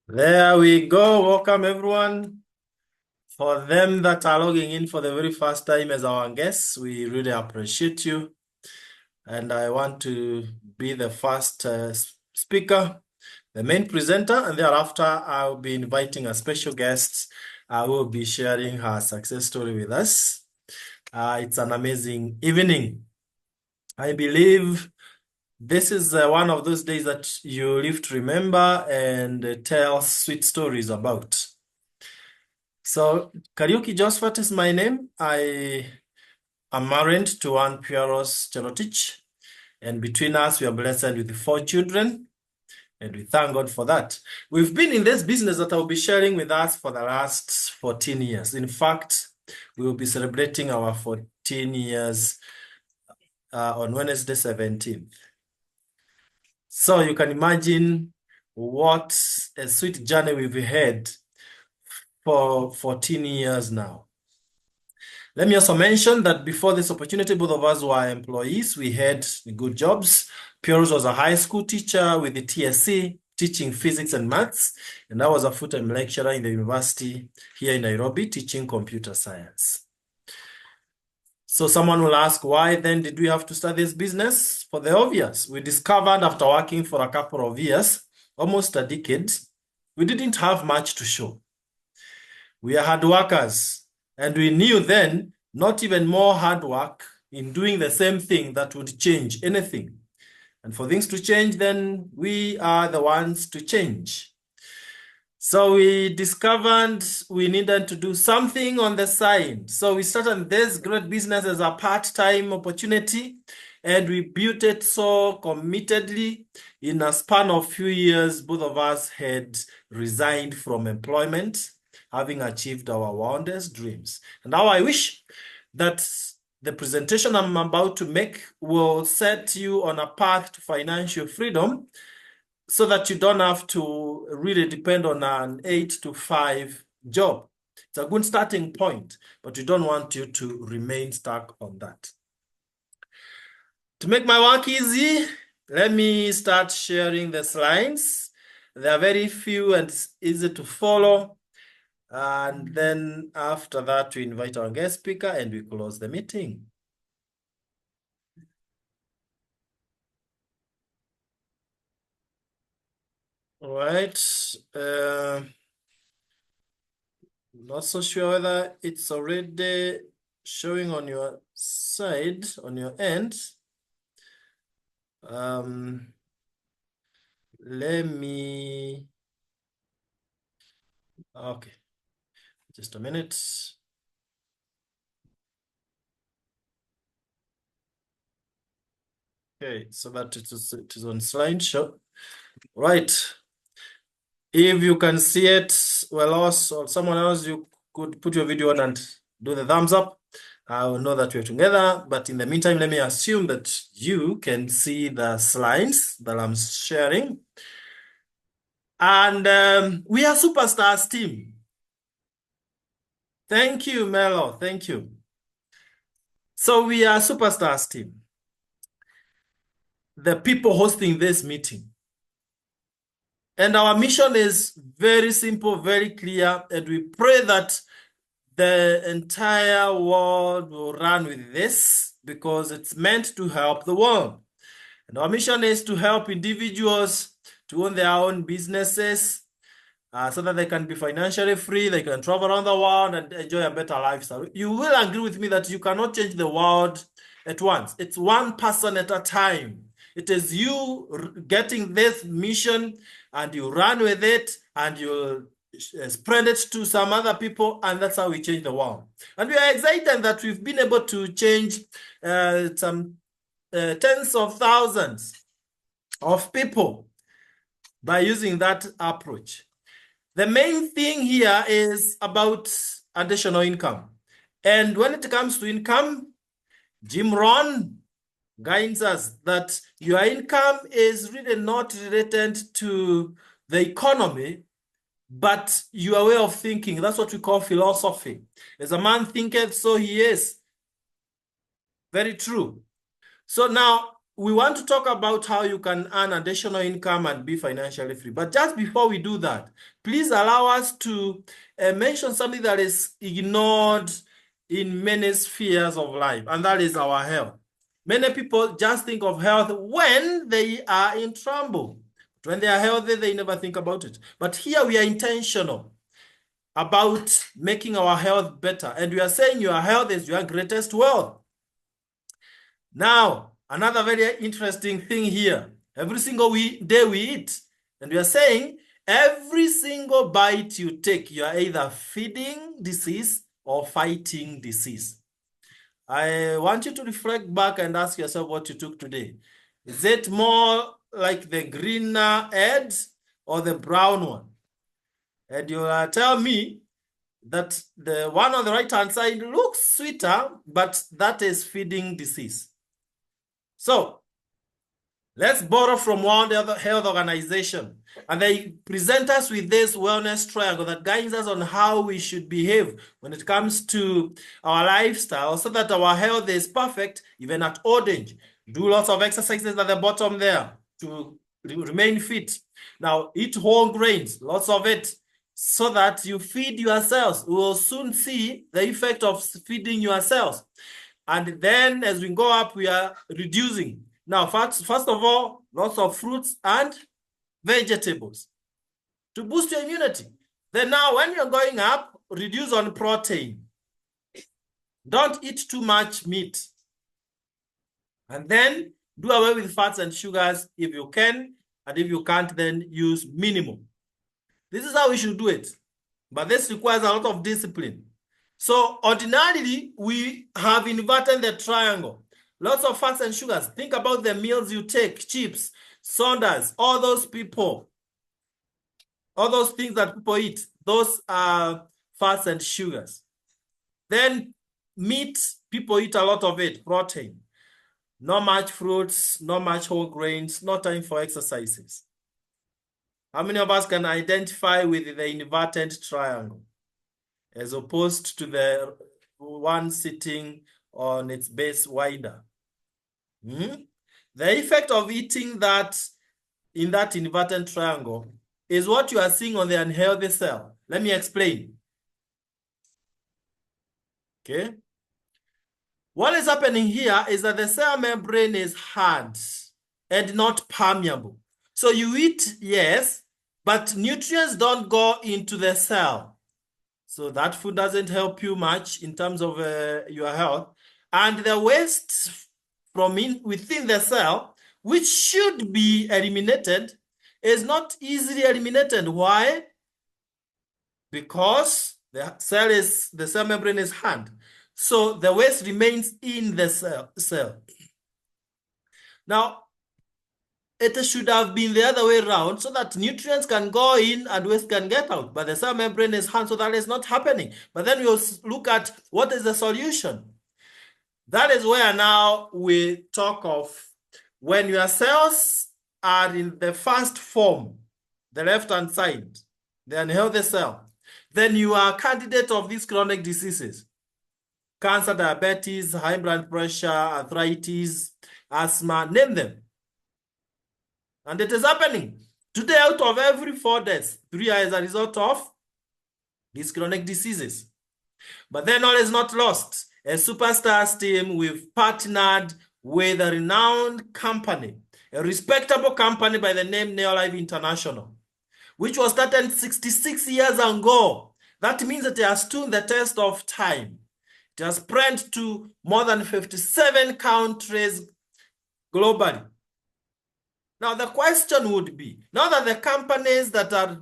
There we go. Welcome, everyone. For them that are logging in for the very first time as our guests, we really appreciate you. And I want to be the first speaker, the main presenter, and thereafter I'll be inviting a special guest who will be sharing her success story with us. It's an amazing evening. I believe this is one of those days that you live to remember and tell sweet stories about. So, Kariuki Josephat is my name. I am married to Ann Pieros Cherotich, and between us, we are blessed with 4 children, and we thank God for that. We've been in this business that I'll be sharing with us for the last 14 years. In fact, we will be celebrating our 14 years on Wednesday 17th. So you can imagine what a sweet journey we've had for 14 years now. Let me also mention that before this opportunity, both of us were employees. We had good jobs. Pierce was a high school teacher with the TSC, teaching physics and maths. And I was a full-time lecturer in the university here in Nairobi, teaching computer science. So someone will ask, why then did we have to start this business? For the obvious, we discovered after working for a couple of years, almost a decade, we didn't have much to show. We are hard workers. And we knew then not even more hard work in doing the same thing that would change anything. And for things to change, then we are the ones to change. So we discovered we needed to do something on the side. So we started this great business as a part-time opportunity, and we built it so committedly. In a span of few years, both of us had resigned from employment, having achieved our wildest dreams. And now I wish that the presentation I'm about to make will set you on a path to financial freedom so that you don't have to really depend on an 8 to 5 job. It's a good starting point, but we don't want you to remain stuck on that. To make my work easy, let me start sharing the slides. They are very few and easy to follow. And then after that, we invite our guest speaker and we close the meeting. All right. Not so sure whether it's already showing on your side, on your end. Let me, okay, just a minute. Okay, so that it is on slideshow. Right. If you can see it, well, us or someone else, you could put your video on and do the thumbs up. I will know that we're together. But in the meantime, let me assume that you can see the slides that I'm sharing. And we are Superstars team. Thank you, Melo. Thank you. So we are Superstars team. The people hosting this meeting. And our mission is very simple, very clear. And we pray that the entire world will run with this because it's meant to help the world. And our mission is to help individuals to own their own businesses so that they can be financially free, they can travel around the world and enjoy a better lifestyle. You will agree with me that you cannot change the world at once. It's one person at a time. It is you getting this mission and you run with it and you spread it to some other people, and that's how we change the world. And we are excited that we've been able to change some tens of thousands of people by using that approach. The main thing here is about additional income. And when it comes to income, Jim Rohn guides us that your income is really not related to the economy, but your way of thinking. That's what we call philosophy. As a man thinketh, so he is. Very true. So now, we want to talk about how you can earn additional income and be financially free. But just before we do that, please allow us to mention something that is ignored in many spheres of life, and that is our health. Many people just think of health when they are in trouble. When they are healthy, they never think about it. But here we are intentional about making our health better. And we are saying your health is your greatest wealth. Now, another very interesting thing here. Every single day we eat. And we are saying every single bite you take, you are either feeding disease or fighting disease. I want you to reflect back and ask yourself what you took today. Is it more like the greener heads or the brown one? And you tell me that the one on the right-hand side looks sweeter, but that is feeding disease. So let's borrow from one other health organization. And they present us with this wellness triangle that guides us on how we should behave when it comes to our lifestyle so that our health is perfect, even at old age. Do lots of exercises at the bottom there to remain fit. Now, eat whole grains, lots of it, so that you feed your cells. We will soon see the effect of feeding your cells. And then as we go up, we are reducing. Now, first of all, lots of fruits and vegetables to boost your immunity. Then now, when you're going up, reduce on protein. Don't eat too much meat. And then do away with fats and sugars if you can. And if you can't, then use minimum. This is how we should do it. But this requires a lot of discipline. So ordinarily, we have inverted the triangle. Lots of fats and sugars. Think about the meals you take, chips, sodas, all those people, all those things that people eat. Those are fats and sugars. Then meat, people eat a lot of it, protein. Not much fruits, not much whole grains, no time for exercises. How many of us can identify with the inverted triangle as opposed to the one sitting on its base wider? The effect of eating that in that inverted triangle is what you are seeing on the unhealthy cell. Let me explain. Okay. What is happening here is that the cell membrane is hard and not permeable. So you eat, yes, but nutrients don't go into the cell. So that food doesn't help you much in terms of your health. And the waste from within the cell, which should be eliminated, is not easily eliminated. Why? Because the cell membrane is hard. So the waste remains in the cell. Now, it should have been the other way around so that nutrients can go in and waste can get out. But the cell membrane is hard, so that is not happening. But then we'll look at what is the solution. That is where now we talk of when your cells are in the first form, the left-hand side, the unhealthy cell, then you are a candidate of these chronic diseases. Cancer, diabetes, high blood pressure, arthritis, asthma, name them. And it is happening. Today, out of every 4 deaths, 3 are as a result of these chronic diseases. But then all is not lost. As Superstars team, we've partnered with a renowned company, a respectable company by the name Neolife International, which was started 66 years ago. That means that it has stood the test of time. It has spread to more than 57 countries globally. Now, the question would be, now that the companies that are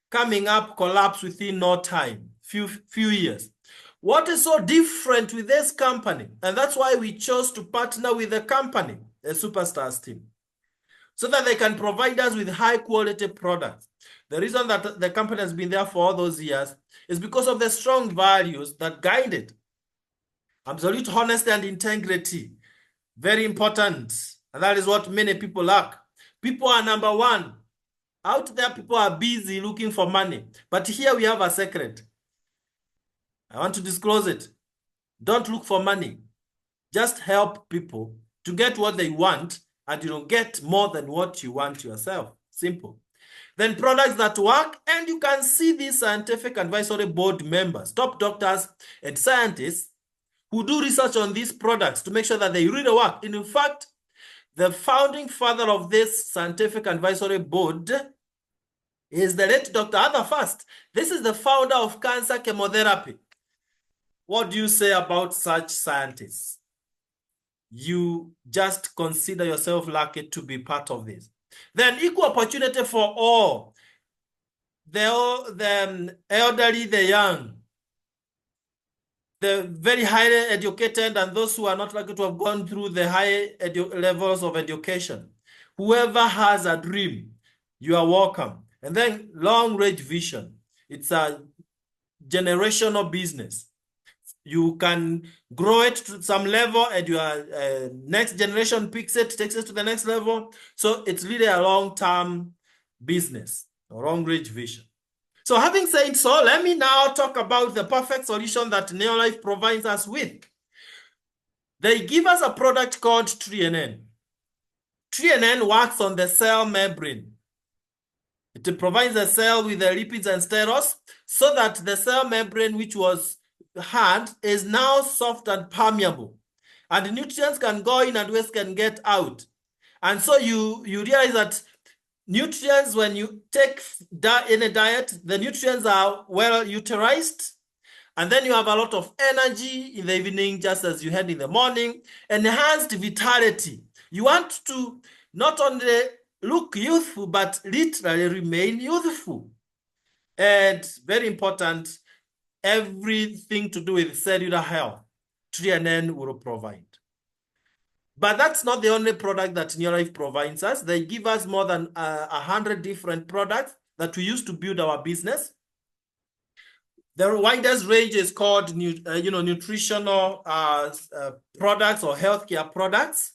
coming up collapse within no time, few years, what is so different with this company? And that's why we chose to partner with the company, the Superstars team, so that they can provide us with high quality products. The reason that the company has been there for all those years is because of the strong values that guide it. Absolute honesty and integrity, very important. And that is what many people lack. People are number one. Out there, people are busy looking for money. But here we have a secret. I want to disclose it. Don't look for money. Just help people to get what they want and you don't get more than what you want yourself. Simple. Then products that work, and you can see these scientific advisory board members, top doctors and scientists who do research on these products to make sure that they really work. And in fact, the founding father of this scientific advisory board is the late Dr. Arthur Fast. This is the founder of cancer chemotherapy. What do you say about such scientists? You just consider yourself lucky to be part of this. Then equal opportunity for all, the elderly, the young, the very highly educated, and those who are not likely to have gone through the high levels of education. Whoever has a dream, you are welcome. And then long-range vision. It's a generational business. You can grow it to some level, and your next generation picks it, takes it to the next level. So it's really a long-term business, a long-range vision. So having said so, let me now talk about the perfect solution that Neolife provides us with. They give us a product called TreeNN. TreeNN works on the cell membrane. It provides the cell with the lipids and sterols so that the cell membrane, which was hard, is now soft and permeable. And nutrients can go in and waste can get out. And so you realize that nutrients, when you take in a diet, the nutrients are well utilized, and then you have a lot of energy in the evening, just as you had in the morning. Enhanced vitality. You want to not only look youthful, but literally remain youthful. And very important, everything to do with cellular health, TreeNN will provide. But that's not the only product that Neolife provides us. They give us more than 100 different products that we use to build our business. The widest range is called nutritional products or healthcare products.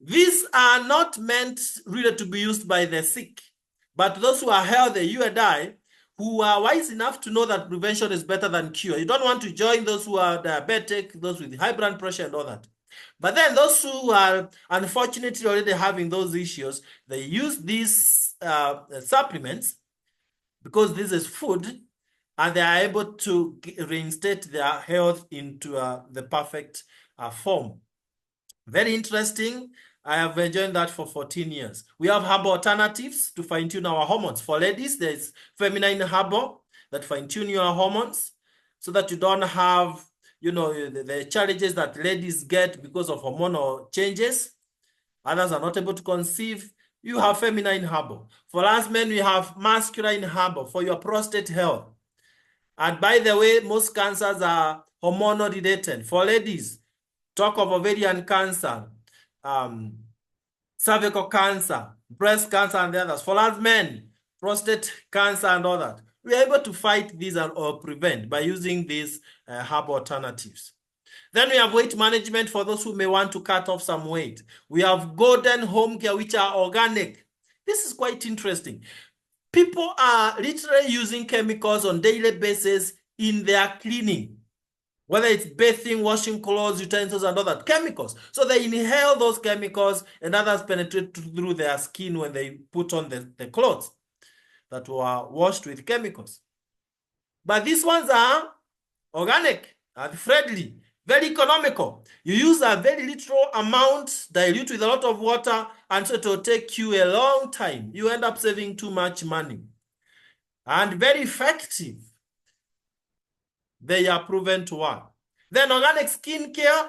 These are not meant really to be used by the sick, but those who are healthy, you and I, who are wise enough to know that prevention is better than cure. You don't want to join those who are diabetic, those with high blood pressure and all that. But then those who are unfortunately already having those issues, they use these supplements because this is food, and they are able to reinstate their health into the perfect form. Very interesting. I have enjoyed that for 14 years. We have herbal alternatives to fine-tune our hormones. For ladies, there's feminine herbal that fine-tune your hormones so that you don't have the challenges that ladies get because of hormonal changes. Others are not able to conceive. You have feminine herbal. For us men, we have masculine herbal for your prostate health. And by the way, most cancers are hormonal related. For ladies, talk of ovarian cancer, cervical cancer, breast cancer, and the others. For us men, prostate cancer and all that. We are able to fight these or prevent by using these herbal alternatives. Then we have weight management for those who may want to cut off some weight. We have golden home care, which are organic. This is quite interesting. People are literally using chemicals on a daily basis in their cleaning, whether it's bathing, washing clothes, utensils, and all that, chemicals. So they inhale those chemicals, and others penetrate through their skin when they put on the clothes that were washed with chemicals. But these ones are organic and friendly, very economical. You use a very little amount, dilute with a lot of water, and so it will take you a long time. You end up saving too much money. And very effective. They are proven to work. Then organic skin care,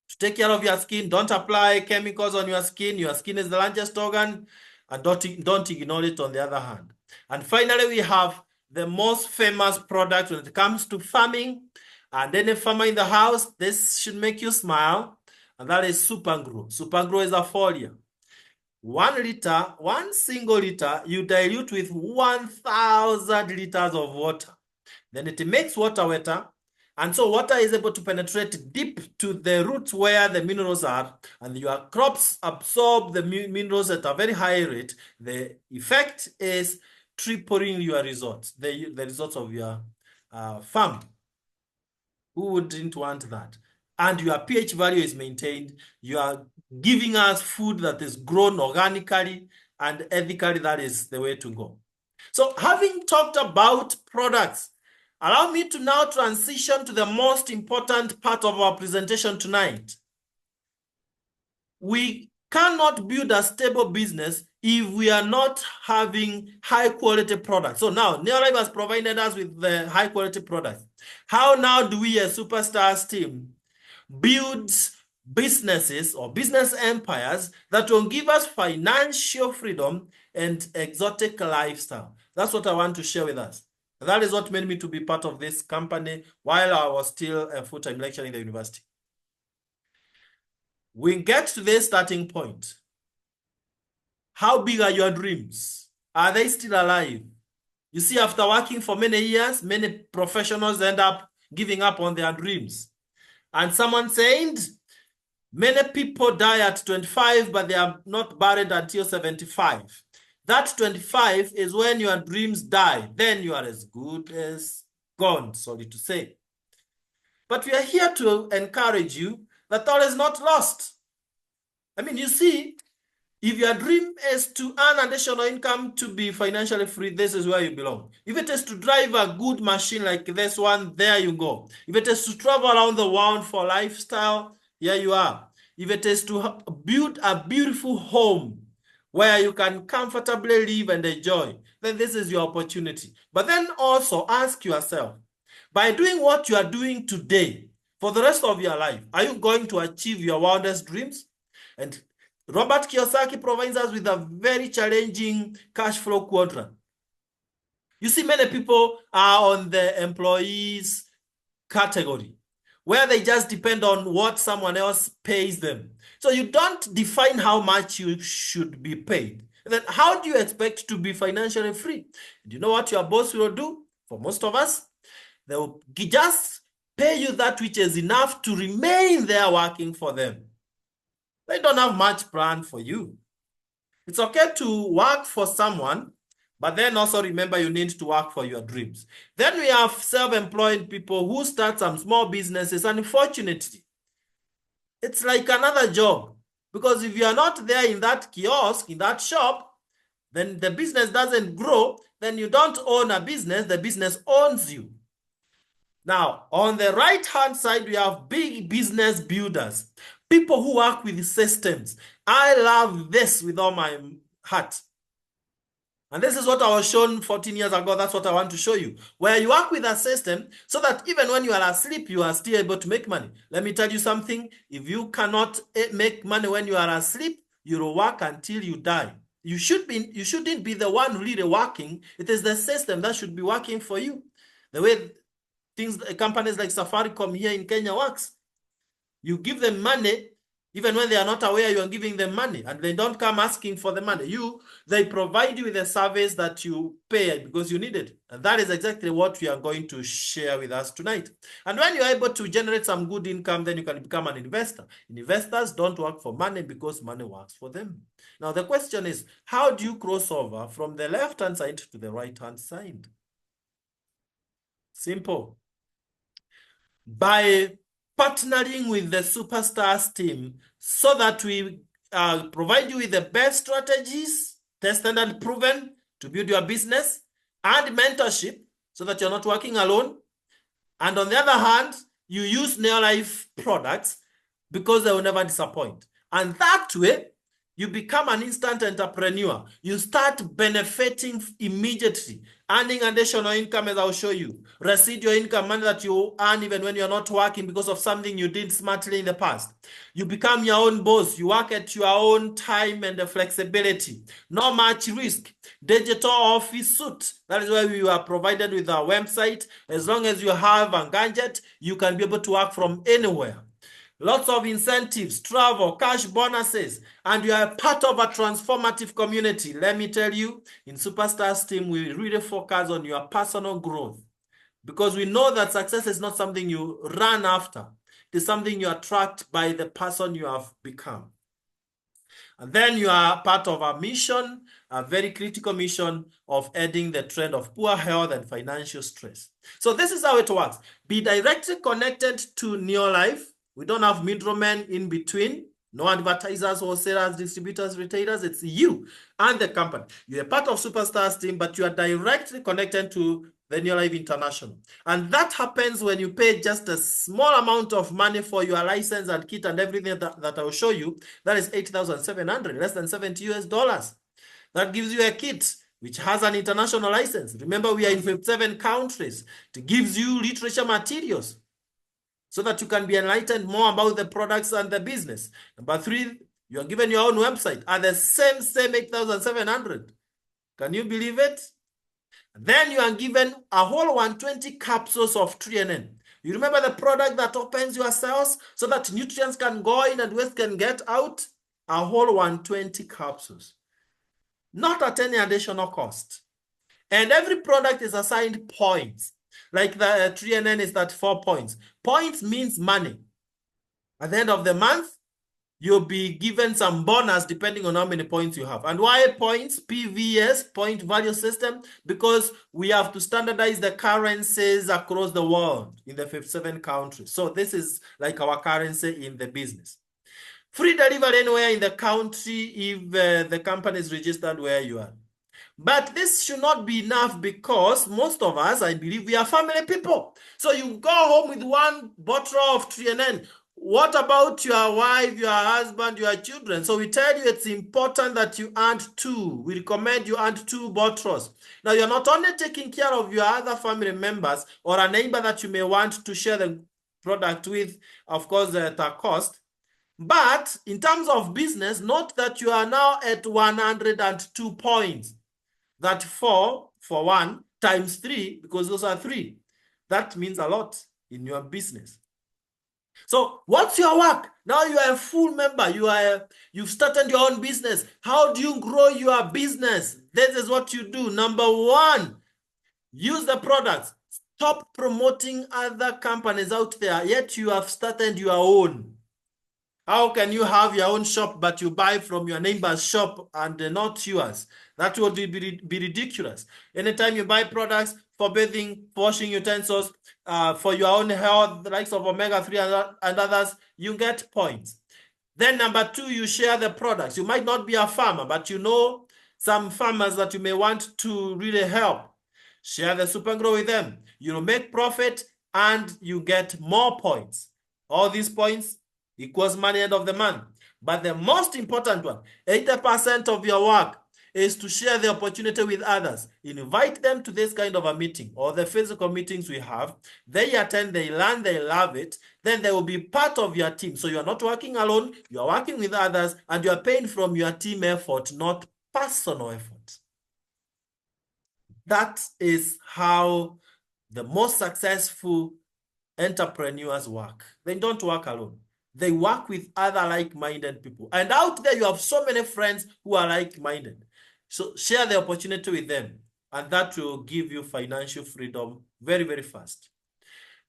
to take care of your skin. Don't apply chemicals on your skin. Your skin is the largest organ, and don't ignore it on the other hand. And finally, we have the most famous product when it comes to farming. And any farmer in the house, this should make you smile, and that is Supergrow. Supergrow is a foliar. 1 liter, 1 single liter, you dilute with 1,000 liters of water. Then it makes water wetter, and so water is able to penetrate deep to the roots where the minerals are, and your crops absorb the minerals at a very high rate. The effect is tripling your results, the results of your farm. Who wouldn't want that? and your pH value is maintained, you are giving us food that is grown organically and ethically. That is the way to go. So having talked about products, allow me to now transition to the most important part of our presentation tonight. We cannot build a stable business if we are not having high quality products. So now Neolife has provided us with the high quality products. How now do we as Superstars team build businesses or business empires that will give us financial freedom and exotic lifestyle? That's what I want to share with us. That is what made me to be part of this company while I was still a full-time lecturer in the university. We get to the starting point. How big are your dreams? Are they still alive? You see, after working for many years, many professionals end up giving up on their dreams. And someone said, many people die at 25, but they are not buried until 75. That 25 is when your dreams die. Then you are as good as gone, sorry to say. But we are here to encourage you that all is not lost. I mean, you see, if your dream is to earn additional income to be financially free, this is where you belong. If it is to drive a good machine like this one, there you go. If it is to travel around the world for lifestyle, here you are. If it is to build a beautiful home where you can comfortably live and enjoy, then this is your opportunity. But then also ask yourself, by doing what you are doing today, for the rest of your life, are you going to achieve your wildest dreams? And Robert Kiyosaki provides us with a very challenging cash flow quadrant. You see, many people are on the employees category, where they just depend on what someone else pays them. So you don't define how much you should be paid. Then how do you expect to be financially free? Do you know what your boss will do? For most of us, they will just pay you that which is enough to remain there working for them. They don't have much plan for you. It's okay to work for someone, but then also remember you need to work for your dreams. Then we have self-employed people who start some small businesses, and unfortunately, it's like another job. Because if you are not there in that kiosk, in that shop, then the business doesn't grow, then you don't own a business, the business owns you. Now, on the right-hand side, we have big business builders, people who work with systems. I love this with all my heart. And this is what I was shown 14 years ago. That's what I want to show you, where you work with a system so that even when you are asleep, you are still able to make money. Let me tell you something. If you cannot make money when you are asleep, you will work until you die. You shouldn't be the one really working. It is the system that should be working for you. The way companies like Safaricom here in Kenya works. You give them money, even when they are not aware you are giving them money, and they don't come asking for the money. They provide you with a service that you pay because you need it. And that is exactly what we are going to share with us tonight. And when you're able to generate some good income, then you can become an investor. Investors don't work for money because money works for them. Now, the question is, how do you cross over from the left-hand side to the right-hand side? Simple. By partnering with the Superstars team so that we provide you with the best strategies, tested and proven to build your business, and mentorship so that you're not working alone. And on the other hand, you use Neolife products because they will never disappoint. And that way, you become an instant entrepreneur. You start benefiting immediately, earning additional income, as I'll show you. Residual income, money that you earn even when you're not working because of something you did smartly in the past. You become your own boss. You work at your own time and the flexibility. Not much risk. Digital office suit. That is why we are provided with our website. As long as you have a gadget, you can be able to work from anywhere. Lots of incentives, travel, cash bonuses, and you are part of a transformative community. Let me tell you, in Superstars team, we really focus on your personal growth because we know that success is not something you run after. It is something you attract by the person you have become. And then you are part of a mission, a very critical mission of ending the trend of poor health and financial stress. So this is how it works. Be directly connected to Neolife. We don't have middlemen in between. No advertisers, wholesalers, distributors, retailers. It's you and the company. You're a part of Superstars team, but you are directly connected to the New Life International. And that happens when you pay just a small amount of money for your license and kit and everything that I will show you. That is 8,700, less than 70 US dollars. That gives you a kit which has an international license. Remember, we are in 57 countries. It gives you literature materials so that you can be enlightened more about the products and the business. Number 3, you are given your own website at the same 8,700. Can you believe it? Then you are given a whole 120 capsules of TNN. You remember the product that opens your cells so that nutrients can go in and waste can get out? A whole 120 capsules. Not at any additional cost. And every product is assigned points. Like the 3NN is at 4 points. Points means money. At the end of the month, you'll be given some bonus depending on how many points you have. And why points? PVS, point value system, because we have to standardize the currencies across the world in the 57 countries. So this is like our currency in the business. Free delivery anywhere in the country if the company is registered where you are. But this should not be enough because most of us, I believe, we are family people. So you go home with one bottle of TNN. What about your wife, your husband, your children? So we tell you it's important that you add 2. We recommend you add 2 bottles. Now, you're not only taking care of your other family members or a neighbor that you may want to share the product with, of course, at a cost. But in terms of business, note that you are now at 102 points. That 4 for 1 times 3, because those are 3. That means a lot in your business. So what's your work? Now you are a full member. You've started your own business. How do you grow your business? This is what you do. Number 1, use the products. Stop promoting other companies out there, yet you have started your own. How can you have your own shop, but you buy from your neighbor's shop and not yours? That would be ridiculous. Anytime you buy products for bathing, washing utensils, for your own health, the likes of omega-3 and others, you get points. Then number 2, you share the products. You might not be a farmer, but you know some farmers that you may want to really help. Share the Super Grow with them. You'll make profit and you get more points. All these points equals money end of the month. But the most important one, 80% of your work is to share the opportunity with others. Invite them to this kind of a meeting or the physical meetings we have. They attend, they learn, they love it. Then they will be part of your team. So you're not working alone, you're working with others, and you're paying from your team effort, not personal effort. That is how the most successful entrepreneurs work. They don't work alone. They work with other like-minded people. And out there, you have so many friends who are like-minded. So share the opportunity with them. And that will give you financial freedom very, very fast.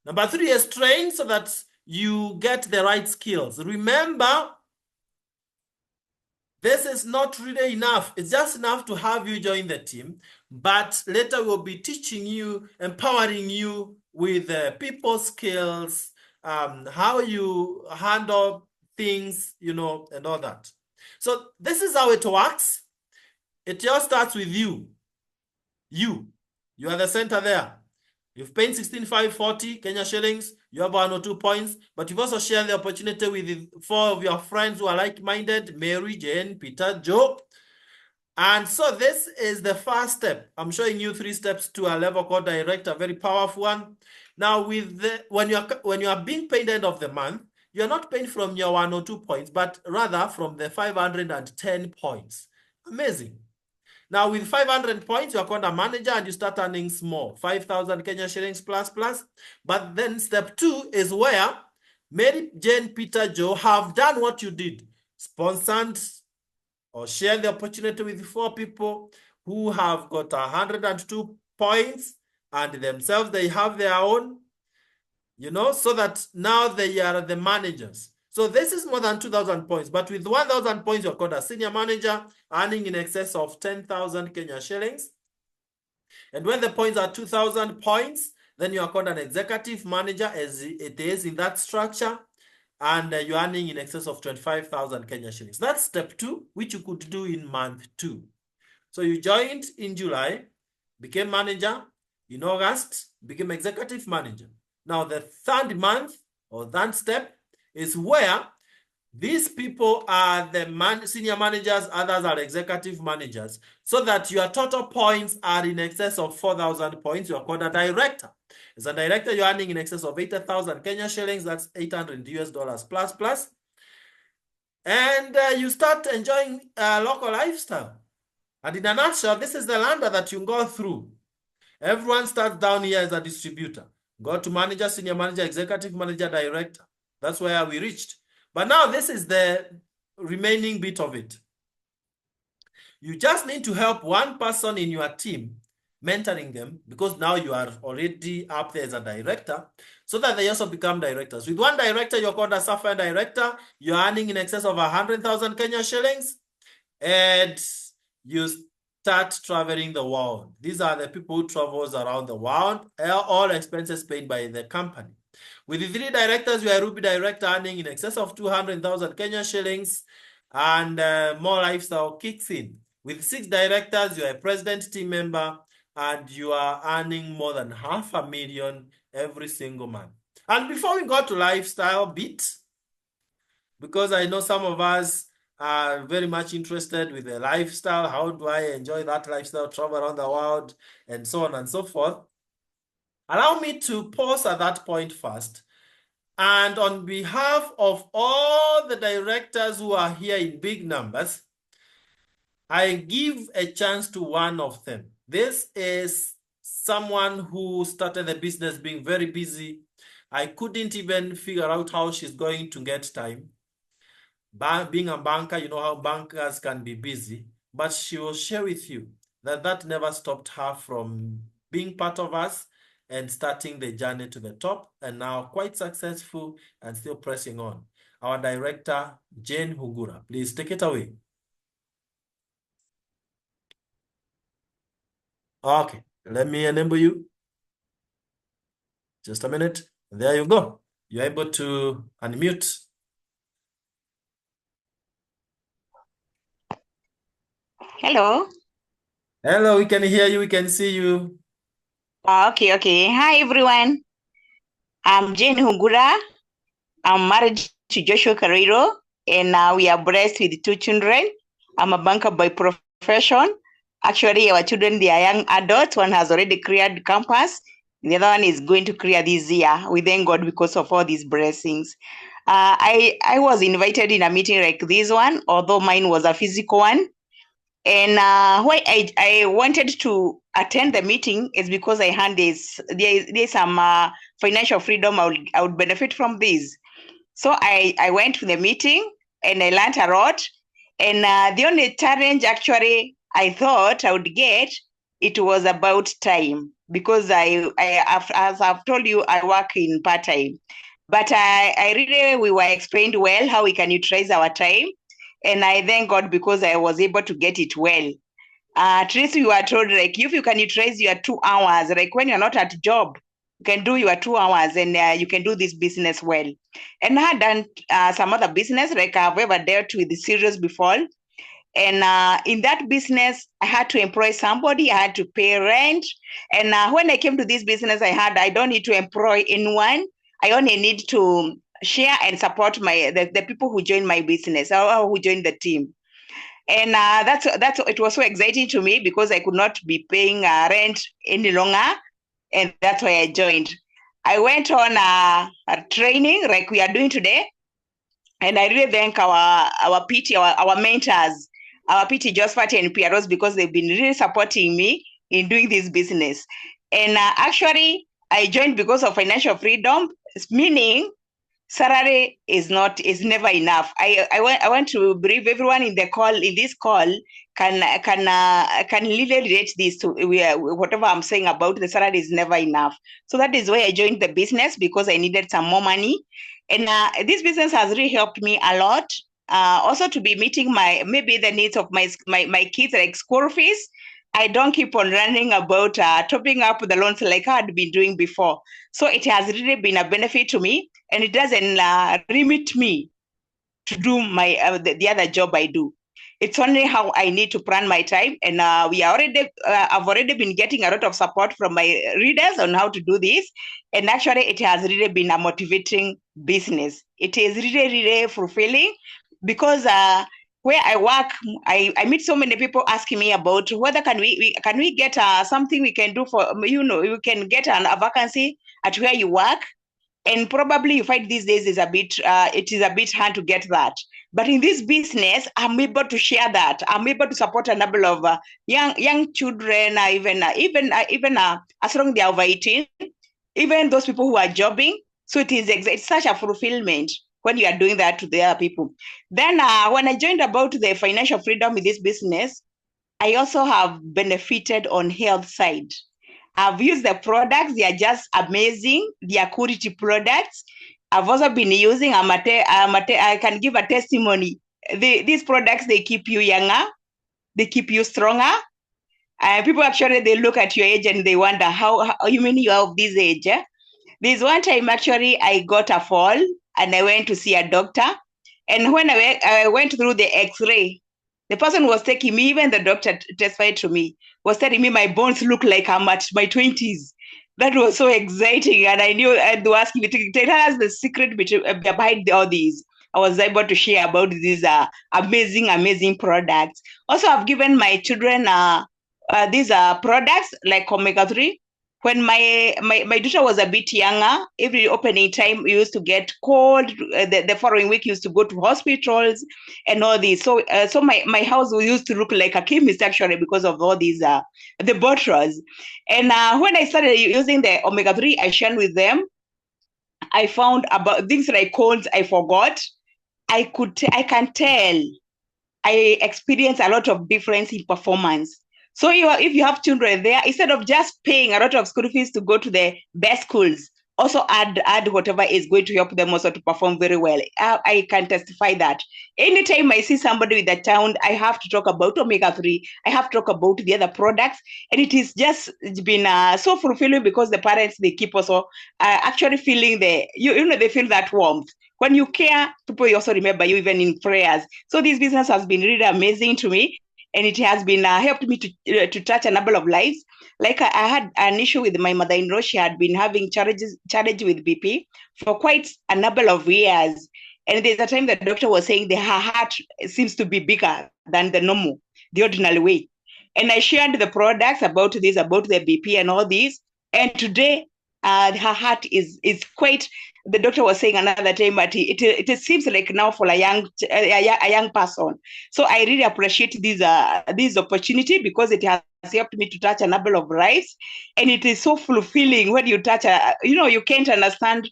Number 3 is train so that you get the right skills. Remember, this is not really enough. It's just enough to have you join the team. But later we'll be teaching you, empowering you with people skills, how you handle things, and all that. So this is how it works. It just starts with you. You are the center there. You've paid 16,540 Kenya shillings. You have 102 points, but you've also shared the opportunity with 4 of your friends who are like-minded: Mary, Jane, Peter, Joe. And so this is the first step. I'm showing you 3 steps to a level called direct, a very powerful one. Now, when you are being paid end of the month, you're not paying from your 102 points, but rather from the 510 points. Amazing. Now, with 500 points, you're called a manager and you start earning small, 5,000 Kenya shillings plus. But then step 2 is where Mary, Jane, Peter, Joe have done what you did. Sponsored or shared the opportunity with 4 people who have got 102 points, and themselves, they have their own, so that now they are the managers. So this is more than 2,000 points, but with 1,000 points, you're called a senior manager, earning in excess of 10,000 Kenya shillings. And when the points are 2,000 points, then you are called an executive manager, as it is in that structure. and you're earning in excess of 25,000 Kenya shillings. That's step 2, which you could do in month 2. So you joined in July, became manager. In August, became executive manager. Now the third month or third step is where these people are the senior managers, others are executive managers, so that your total points are in excess of 4,000 points. You are called a director. As a director, you're earning in excess of 80,000 Kenya shillings. That's 800 US dollars plus. And you start enjoying local lifestyle. And in a nutshell, this is the ladder that you go through. Everyone starts down here as a distributor. Go to manager, senior manager, executive manager, director. That's where we reached. But now this is the remaining bit of it. You just need to help one person in your team, mentoring them, because now you are already up there as a director, so that they also become directors. With one director, you're called a software director. You're earning in excess of 100,000 Kenya shillings, and you start traveling the world. These are the people who travels around the world, all expenses paid by the company. With the 3 directors, you are a Ruby director earning in excess of 200,000 Kenya shillings, and more lifestyle kicks in. With 6 directors, you are a president team member, and you are earning more than 500,000 every single month. And before we go to lifestyle bit, because I know some of us are very much interested with the lifestyle. How do I enjoy that lifestyle, travel around the world, and so on and so forth? Allow me to pause at that point first. And on behalf of all the directors who are here in big numbers, I give a chance to one of them. This is someone who started the business being very busy. I couldn't even figure out how she's going to get time. Being a banker, you know how bankers can be busy, but she will share with you that that never stopped her from being part of us and starting the journey to the top, and now quite successful and still pressing on. Our director, Jane Hungura, please take it away. Okay, let me enable you. Just a minute. There you go. You're able to unmute. Hello. Hello, we can hear you. We can see you. Okay. Hi, everyone. I'm Jane Hungura. I'm married to Joshua Carrero, and we are blessed with 2 children. I'm a banker by profession. Actually, our children, they are young adults. One has already cleared campus. The other one is going to clear this year. We thank God because of all these blessings. I was invited in a meeting like this one, although mine was a physical one. And why I wanted to attend the meeting is because I heard there's some financial freedom I would benefit from this. So I went to the meeting and I learned a lot. And the only challenge actually I thought I would get, it was about time, because as I've told you, I work in part-time. But we were explained well how we can utilize our time. And I thank God because I was able to get it well. At least we were told, like, if you can utilize your 2 hours, like when you're not at job, you can do your 2 hours and you can do this business well. And I had done some other business, like I've ever dealt with the serious before. And in that business, I had to employ somebody, I had to pay rent. And when I came to this business, I don't need to employ anyone. I only need to share and support the people who join my business or who join the team. And that's it was so exciting to me because I could not be paying rent any longer, and that's why I joined. I went on a training like we are doing today, and I really thank our PT, our mentors, our PT Josphat and Pieros, because they've been really supporting me in doing this business. And actually, I joined because of financial freedom, meaning salary is never enough. I want to brief everyone in this call can really relate this to whatever I'm saying about the salary is never enough. So that is why I joined the business, because I needed some more money. And this business has really helped me a lot. Also to be meeting maybe the needs of my kids, like school fees. I don't keep on running about topping up the loans like I had been doing before. So it has really been a benefit to me, and it doesn't limit me to do my the other job I do. It's only how I need to plan my time, and I've already been getting a lot of support from my readers on how to do this, and actually it has really been a motivating business. It is really fulfilling because where I work, I meet so many people asking me about whether can we get something we can do for you can get a vacancy at where you work, and probably you find these days is a bit it is a bit hard to get that, but in this business I'm able to share that. I'm able to support a number of young children, even as long as they are over 18, even those people who are jobbing. So it's such a fulfillment when you are doing that to the other people. Then when I joined about the financial freedom in this business, I also have benefited on health side. I've used the products. They are just amazing. They are quality products. I've also been using, I can give a testimony. These products, they keep you younger. They keep you stronger. People actually, they look at your age and they wonder, how you mean you are of this age? Eh? There's one time actually I got a fall and I went to see a doctor. And when I went through the x-ray, the person was taking me, even the doctor testified to me, was telling me my bones look like I'm at my 20s. That was so exciting. And I knew, and they were asking me to tell us the secret behind all these. I was able to share about these amazing products. Also, I've given my children these products like omega-3. When my daughter was a bit younger, every opening time we used to get cold. The following week used to go to hospitals and all this. So my house used to look like a chemist actually because of all these the bottles. And when I started using the omega-3, I shared with them. I found about things like colds I forgot. I can tell I experience a lot of difference in performance. So if you have children there, instead of just paying a lot of school fees to go to the best schools, also add whatever is going to help them also to perform very well. I can testify that. Anytime I see somebody with a child, I have to talk about omega-3. I have to talk about the other products. And it's been so fulfilling because the parents, they keep also actually feeling they feel that warmth. When you care, people also remember you even in prayers. So this business has been really amazing to me, and it has been helped me to touch a number of lives. Like I had an issue with my mother-in-law. She had been having challenge with BP for quite a number of years. And there's a time the doctor was saying that her heart seems to be bigger than the ordinary way. And I shared the products about this, about the BP and all these. And today, her heart is quite. The doctor was saying another time, but it seems like now for a young person. So I really appreciate this opportunity because it has helped me to touch a number of lives, and it is so fulfilling when you touch you can't understand.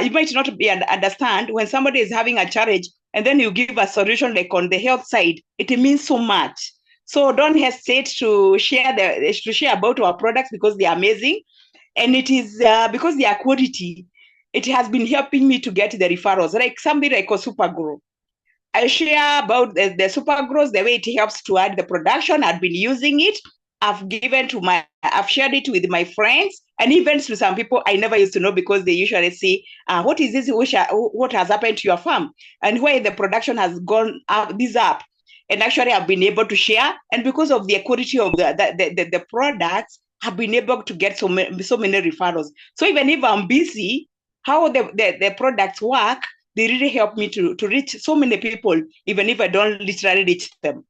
You might not be understand when somebody is having a challenge, and then you give a solution like on the health side. It means so much. So don't hesitate to share about our products because they are amazing, and it is because they are quality. It has been helping me to get the referrals, like somebody like a Supergrow. I share about the Supergrows, the way it helps to add the production. I've been using it. I've shared it with my friends and even to some people I never used to know because they usually say, what is this? What has happened to your farm? And where the production has gone up. And actually I've been able to share. And because of the quality of the products, I've been able to get so many referrals. So even if I'm busy, how the products work, they really help me to reach so many people, even if I don't literally reach them.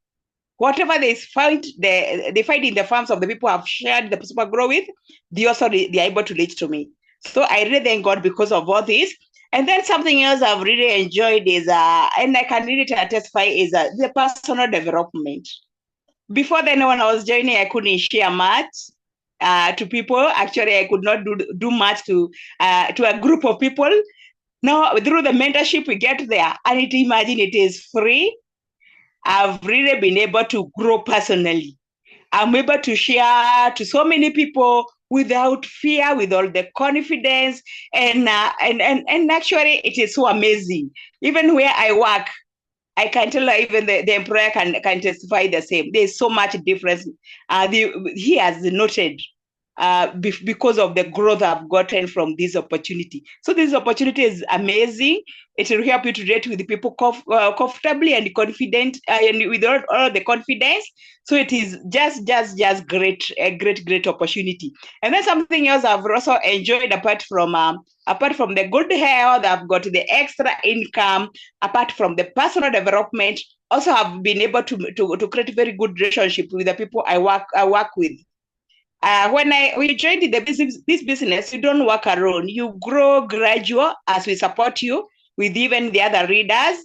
Whatever they find in the farms of the people I've shared the super grow with, they are able to reach to me. So I really thank God because of all this. And then something else I've really enjoyed is, and I can really testify, is the personal development. Before then, when I was joining, I couldn't share much to people. Actually, I could not do much to a group of people. Now, through the mentorship we get there, and imagine it is free. I've really been able to grow personally. I'm able to share to so many people without fear, with all the confidence, and actually, it is so amazing. Even where I work, I can tell even the employer can testify the same. There's so much difference. He has noted because of the growth I've gotten from this opportunity. So this opportunity is amazing. It will help you to relate with people comfortably and confident, and with all the confidence. So it is just great, a great opportunity. And then something else I've also enjoyed apart from the good health, I've got the extra income. Apart from the personal development, also have been able to create very good relationship with the people I work with. When we joined this business, you don't work alone. You grow gradual as we support you with even the other readers.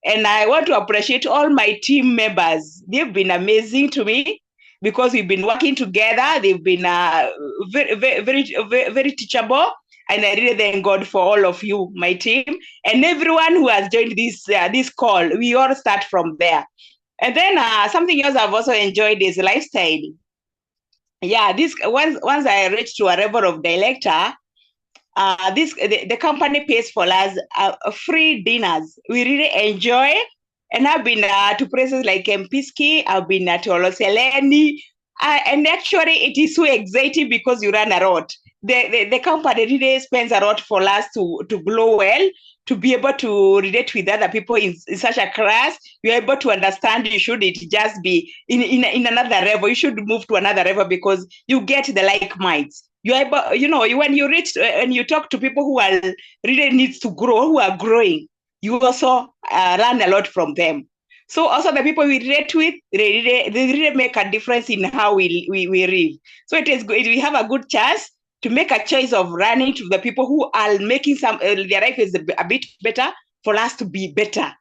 And I want to appreciate all my team members. They've been amazing to me because we've been working together. They've been very teachable. And I really thank God for all of you, my team, and everyone who has joined this call. We all start from there. And then something else I've also enjoyed is lifestyle. Yeah, this once I reached to a level of director, the company pays for us free dinners. We really enjoy, and I've been to places like Mpiski, I've been to Oloseleni, and actually it is so exciting because you run a lot. The company really spends a lot for us to grow well, to be able to relate with other people in such a class. You're able to understand you shouldn't just be in another level. You should move to another level because you get the like minds. You're able, when you reach and you talk to people who are really needs to grow, who are growing, you also learn a lot from them. So also the people we relate with, they really make a difference in how we live. So it is good. We have a good chance to make a choice of running to the people who are making their life is a bit better for us to be better.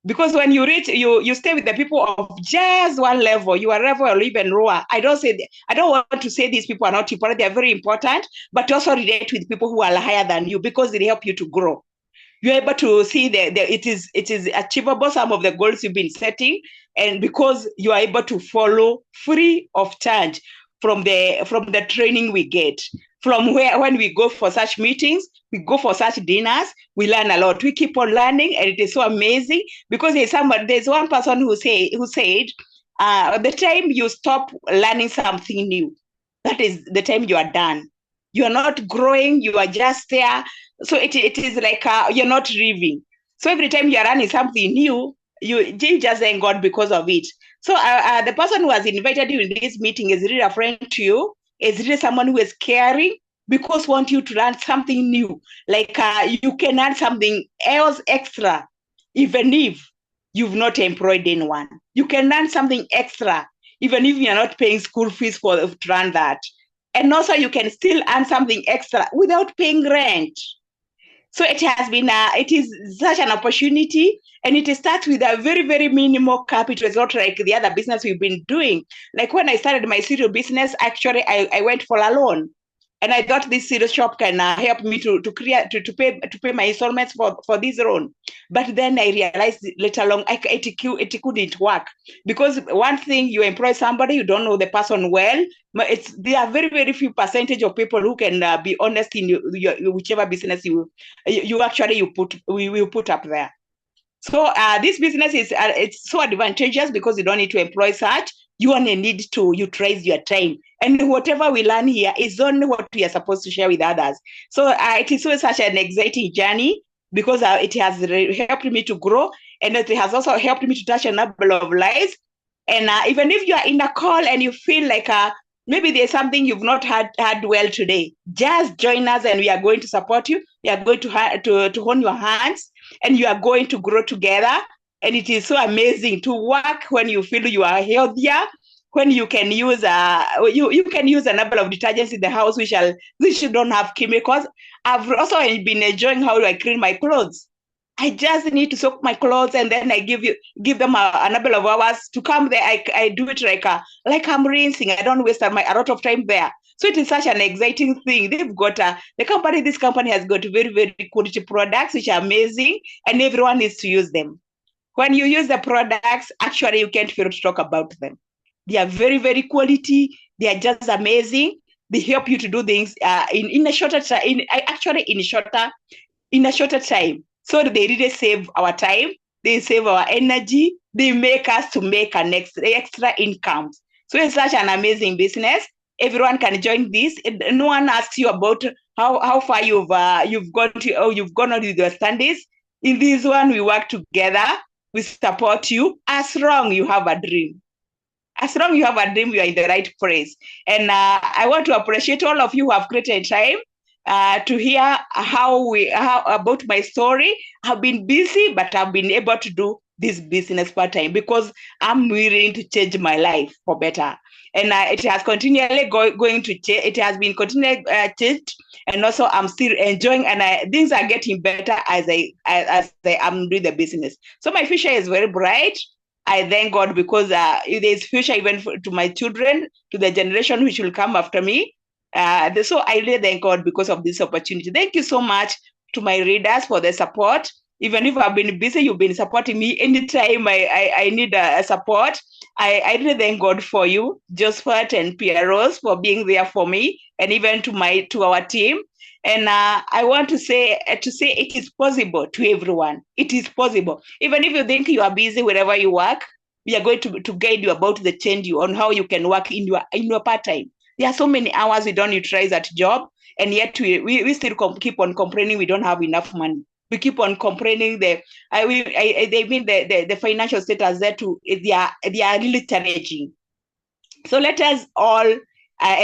Because when you reach, you stay with the people of just one level, your level or even lower. I don't want to say these people are not important. They are very important, but also relate with people who are higher than you because they help you to grow. You're able to see it is achievable, some of the goals you've been setting, and because you are able to follow free of charge from the training we get. From when we go for such meetings, we go for such dinners, we learn a lot. We keep on learning, and it is so amazing because there's one person who said, the time you stop learning something new, that is the time you are done. You are not growing, you are just there. So it is like you're not living. So every time you're learning something new, you just thank God because of it. So the person who has invited you in this meeting is really a friend to you, is really someone who is caring because want you to learn something new. Like you can learn something else extra, even if you've not employed anyone. You can learn something extra, even if you're not paying school fees to run that. And also you can still earn something extra without paying rent. So it is such an opportunity, and it starts with a very, very minimal capital. It's not like the other business we've been doing. Like when I started my cereal business, actually I went for a loan. And I thought this cereal shop can help me to pay my installments for this loan. But then I realized later on it couldn't work, because one thing, you employ somebody, you don't know the person well. There are very, very few percentage of people who can be honest in whichever business you will put up there. So this business is it's so advantageous because you don't need to employ such. You only need to utilize your time, and whatever we learn here is only what we are supposed to share with others. So it is such an exciting journey because it has helped me to grow, and it has also helped me to touch a number of lives. And even if you are in a call and you feel like maybe there's something you've not had well today, just join us and we are going to support you. We are going to hold your hands, and you are going to grow together. And it is so amazing to work when you feel you are healthier, when you can use you can use a number of detergents in the house which don't have chemicals. I've also been enjoying how I clean my clothes. I just need to soak my clothes, and then I give them a number of hours to come there. I do it like I'm rinsing. I don't waste a lot of time there. So it is such an exciting thing. They've got this company has got very, very quality products which are amazing, and everyone needs to use them. When you use the products, actually you can't fail to talk about them. They are very, very quality. They are just amazing. They help you to do things in a shorter time. In a shorter time. So they really save our time. they save our energy, they make us to make an extra income. So it's such an amazing business. Everyone can join this. No one asks you about how far you've gone to, or you've gone on with your studies. In this one, we work together. We support you as long you have a dream. As long you have a dream, you are in the right place. And I want to appreciate all of you who have created time to hear how about my story. I've been busy, but I've been able to do this business part time because I'm willing to change my life for better. And it has continually going to change. It has been continually changed, and also I'm still enjoying. And things are getting better as I am doing the business. So my future is very bright. I thank God because there's future even to my children, to the generation which will come after me. So I really thank God because of this opportunity. Thank you so much to my readers for the support. Even if I've been busy, you've been supporting me anytime I need support. I really thank God for you, Josephat and Pierre Rose, for being there for me, and even to our team. And I want to say it is possible to everyone. It is possible. Even if you think you are busy wherever you work, we are going to guide you about the change you on how you can work in your part time. There are so many hours we don't utilize at job, and yet we still keep on complaining we don't have enough money. We keep on complaining the financial status there to they are really challenging. So let us all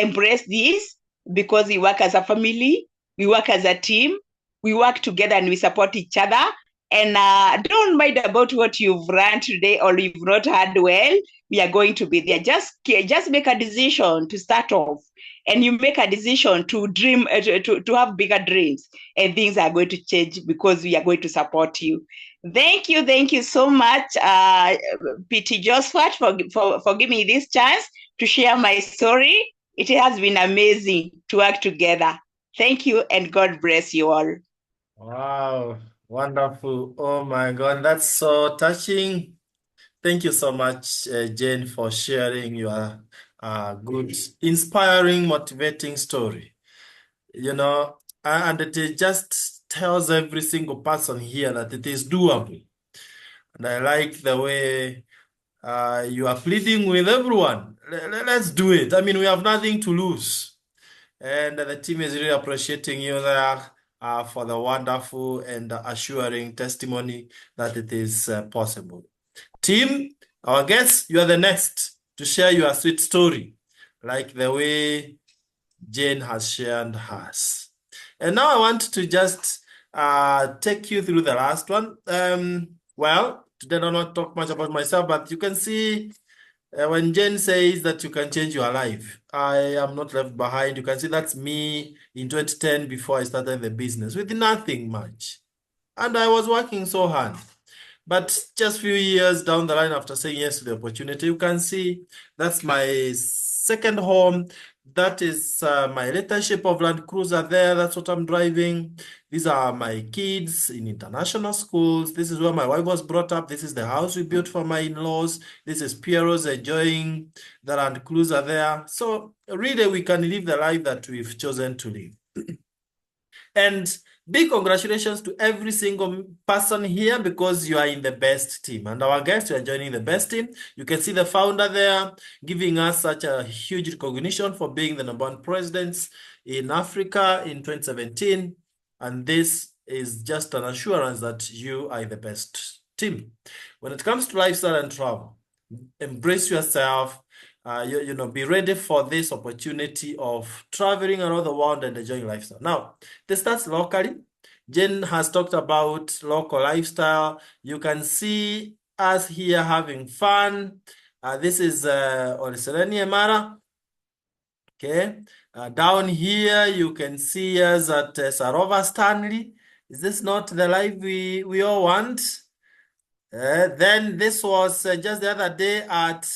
embrace this because we work as a family, we work as a team, we work together and we support each other. And don't mind about what you've run today or you've not had well. We are going to be there. Just make a decision to start off, and you make a decision to dream, to have bigger dreams, and things are going to change because we are going to support you. Thank you so much, PT Josephat, for giving me this chance to share my story. It has been amazing to work together. Thank you, and God bless you all. Wow, wonderful. Oh my God, that's so touching. Thank you so much, Jane, for sharing your good, inspiring, motivating story. You know, and it just tells every single person here that it is doable. And I like the way you are pleading with everyone. Let's do it. I mean, we have nothing to lose. And the team is really appreciating you there for the wonderful and assuring testimony that it is possible. Team, our guests, you are the next to share your sweet story, like the way Jane has shared hers. And now I want to just take you through the last one. Well, today I don't want to talk much about myself, but you can see when Jane says that you can change your life, I am not left behind. You can see that's me in 2010 before I started the business with nothing much. And I was working so hard. But just few years down the line after saying yes to the opportunity, you can see that's my second home. That is my leadership of Land Cruiser there. That's what I'm driving. These are my kids in international schools. This is where my wife was brought up. This is the house we built for my in-laws. This is Piero's enjoying the Land Cruiser there. So really, we can live the life that we've chosen to live. And big congratulations to every single person here because you are in the best team. And our guests, you are joining the best team. You can see the founder there giving us such a huge recognition for being the #1 presidents in Africa in 2017. And this is just an assurance that you are the best team. When it comes to lifestyle and travel, embrace yourself. Be ready for this opportunity of traveling around the world and enjoying lifestyle. Now, this starts locally. Jen has talked about local lifestyle. You can see us here having fun. This is Olisereni Emara. Okay. Down here, you can see us at Sarova Stanley. Is this not the life we all want? Then this was just the other day at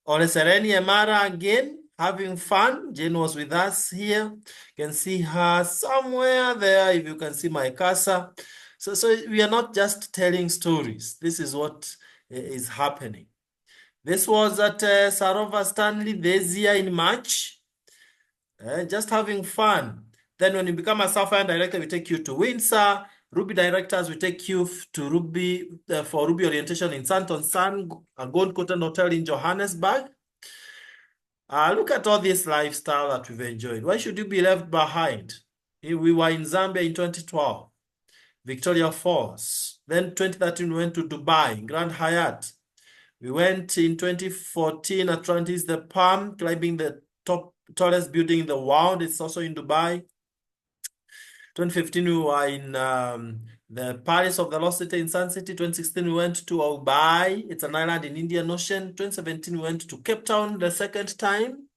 Olesereni Emara again, having fun. Jane was with us here. You can see her somewhere there, if you can see my cursor. So we are not just telling stories. This is what is happening. This was at Sarova Stanley this year in March. Just having fun. Then when you become a Sapphire director, we take you to Windsor, Ruby directors, we take you to Ruby for Ruby orientation in Santon San, a Gold Cotton Hotel in Johannesburg. Look at all this lifestyle that we've enjoyed. Why should you be left behind? We were in Zambia in 2012, Victoria Falls. Then 2013, we went to Dubai, Grand Hyatt. We went in 2014, Atlantis, the Palm, climbing the tallest building in the world. It's also in Dubai. 2015, we were in the Palace of the Lost City in Sun City. 2016, we went to Obai. It's an island in Indian Ocean. 2017, we went to Cape Town the second time.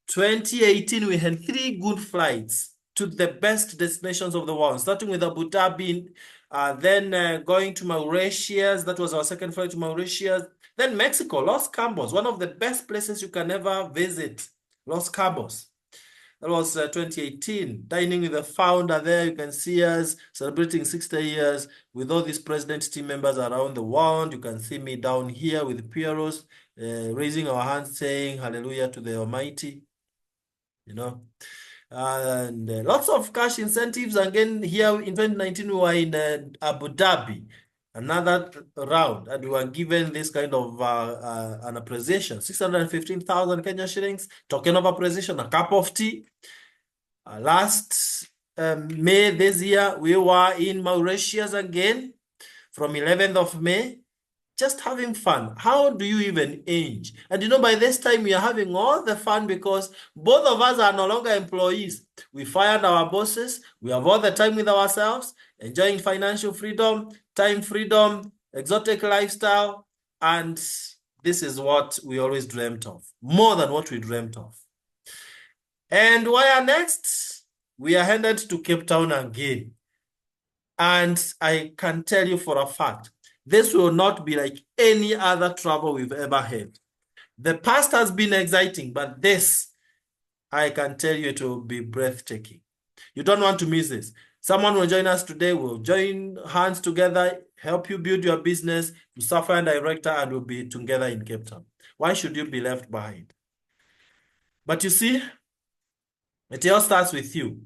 2018, we had 3 good flights to the best destinations of the world, starting with Abu Dhabi, then going to Mauritius. That was our second flight to Mauritius. Then Mexico, Los Cabos, one of the best places you can ever visit, Los Cabos. That was 2018. Dining with the founder there. You can see us celebrating 60 years with all these president team members around the world. You can see me down here with Pieros, raising our hands saying hallelujah to the Almighty. You know, and lots of cash incentives. Again, here in 2019, we were in Abu Dhabi, another round, and we were given this kind of an appreciation, 615,000 Kenya shillings, token of appreciation, a cup of tea. Last May this year, we were in Mauritius again from 11th of May. Just having fun. How do you even age? And you know, by this time, we are having all the fun because both of us are no longer employees. We fired our bosses. We have all the time with ourselves, enjoying financial freedom, time freedom, exotic lifestyle. And this is what we always dreamt of, more than what we dreamt of. And where next? We are headed to Cape Town again. And I can tell you for a fact, this will not be like any other travel we've ever had. The past has been exciting, but this, I can tell you, it will be breathtaking. You don't want to miss this. Someone will join us today. We'll join hands together, help you build your business, to suffer and director, and we'll be together in Cape Town. Why should you be left behind? But you see, it all starts with you.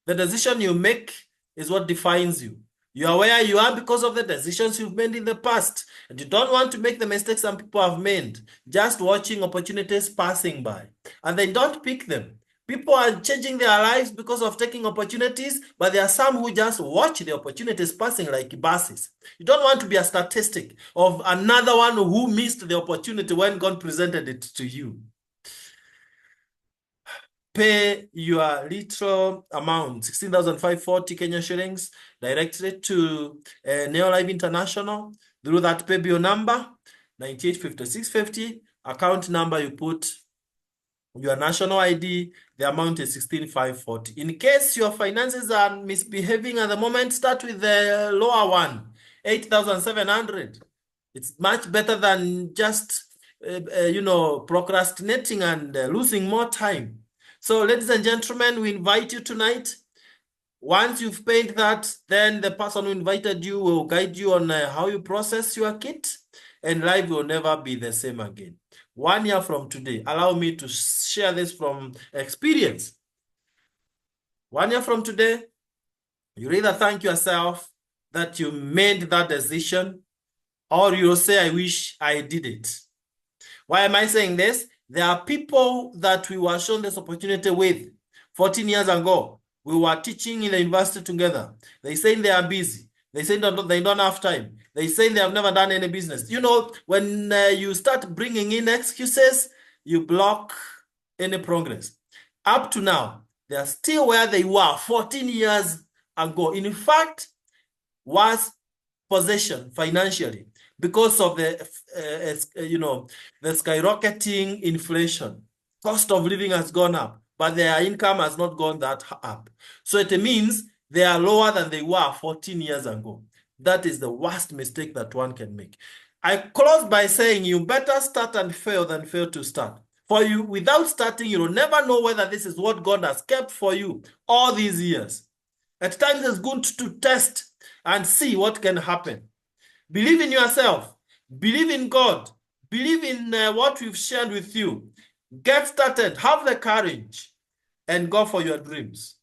The decision you make is what defines you. You are where you are because of the decisions you've made in the past. And you don't want to make the mistakes some people have made, just watching opportunities passing by. And they don't pick them. People are changing their lives because of taking opportunities, but there are some who just watch the opportunities passing like buses. You don't want to be a statistic of another one who missed the opportunity when God presented it to you. Pay your little amount, 16,540 Kenya shillings, directly to Neolive International through that pay bill number, 985650. Account number, you put your national ID, the amount is 16,540. In case your finances are misbehaving at the moment, start with the lower one, 8,700. It's much better than just, procrastinating and losing more time. So, ladies and gentlemen, we invite you tonight. Once you've paid that, then the person who invited you will guide you on how you process your kit, and life will never be the same again. 1 year from today, allow me to share this from experience. 1 year from today, you either thank yourself that you made that decision, or you'll say, I wish I did it. Why am I saying this? There are people that we were shown this opportunity with 14 years ago. We were teaching in the university together. They say they are busy. They say they don't have time. They say they have never done any business. You know, when you start bringing in excuses, you block any progress. Up to now, they are still where they were 14 years ago. In fact, was possession financially because of the skyrocketing inflation. Cost of living has gone up, but their income has not gone that up. So it means they are lower than they were 14 years ago. That is the worst mistake that one can make. I close by saying you better start and fail than fail to start. For you, without starting, you will never know whether this is what God has kept for you all these years. At times, it's good to test and see what can happen. Believe in yourself. Believe in God. Believe in what we've shared with you. Get started. Have the courage and go for your dreams.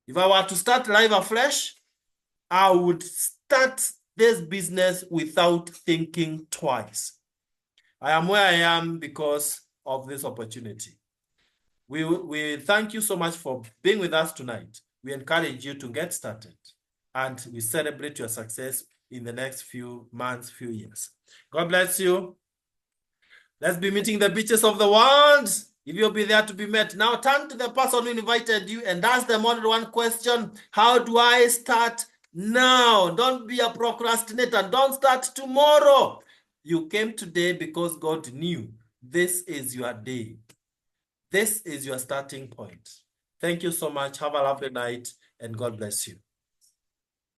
If I were to start live afresh, I would start this business without thinking twice. I am where I am because of this opportunity. We thank you so much for being with us tonight. We encourage you to get started, and we celebrate your success in the next few months, few years. God bless you. Let's be meeting the beaches of the world. If you'll be there to be met. Now turn to the person who invited you and ask them only one question. How do I start now? Don't be a procrastinator. Don't start tomorrow. You came today because God knew this is your day. This is your starting point. Thank you so much. Have a lovely night and God bless you.